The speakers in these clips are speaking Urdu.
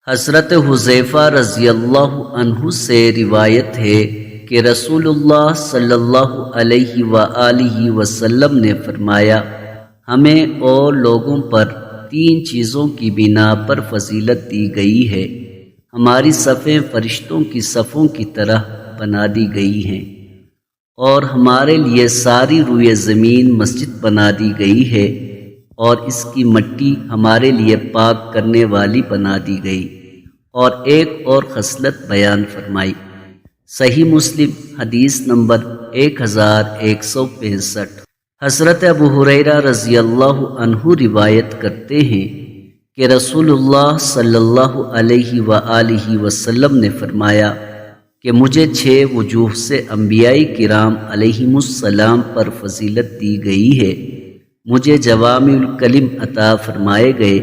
حضرت حذیفہ رضی اللہ عنہ سے روایت ہے کہ رسول اللہ صلی اللہ علیہ وآلہ وسلم نے فرمایا، ہمیں اور لوگوں پر 3 چیزوں کی بنا پر فضیلت دی گئی ہے۔ ہماری صفیں فرشتوں کی صفوں کی طرح بنا دی گئی ہیں، اور ہمارے لیے ساری روئے زمین مسجد بنا دی گئی ہے، اور اس کی مٹی ہمارے لیے پاک کرنے والی بنا دی گئی۔ اور ایک اور خصلت بیان فرمائی۔ صحیح مسلم حدیث نمبر 1165۔ حضرت ابو ہریرہ رضی اللہ عنہ روایت کرتے ہیں کہ رسول اللہ صلی اللہ علیہ وآلہ وسلم نے فرمایا کہ مجھے 6 وجوہ سے انبیاء کرام علیہم السلام پر فضیلت دی گئی ہے۔ مجھے جوامع الکلم عطا فرمائے گئے،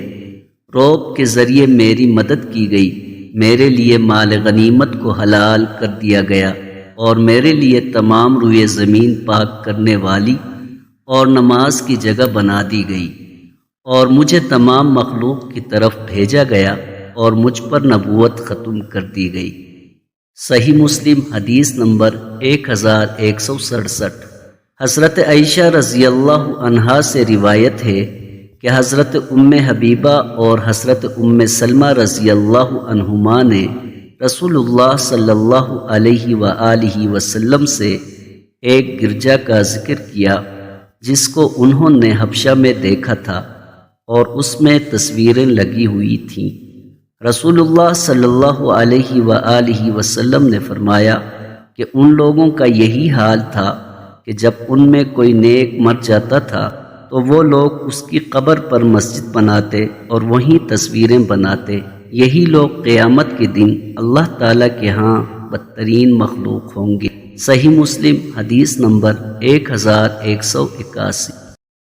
رعب کے ذریعے میری مدد کی گئی، میرے لیے مال غنیمت کو حلال کر دیا گیا، اور میرے لیے تمام روئے زمین پاک کرنے والی اور نماز کی جگہ بنا دی گئی، اور مجھے تمام مخلوق کی طرف بھیجا گیا، اور مجھ پر نبوت ختم کر دی گئی۔ صحیح مسلم حدیث نمبر 1167۔ حضرت عائشہ رضی اللہ عنہا سے روایت ہے کہ حضرت ام حبیبہ اور حضرت ام سلمہ رضی اللہ عنہما نے رسول اللہ صلی اللہ علیہ وآلہ وسلم سے ایک گرجا کا ذکر کیا جس کو انہوں نے حبشہ میں دیکھا تھا، اور اس میں تصویریں لگی ہوئی تھیں۔ رسول اللہ صلی اللہ علیہ وآلہ وسلم نے فرمایا کہ ان لوگوں کا یہی حال تھا کہ جب ان میں کوئی نیک مر جاتا تھا تو وہ لوگ اس کی قبر پر مسجد بناتے اور وہیں تصویریں بناتے۔ یہی لوگ قیامت کے دن اللہ تعالیٰ کے ہاں بدترین مخلوق ہوں گے۔ صحیح مسلم حدیث نمبر 1181۔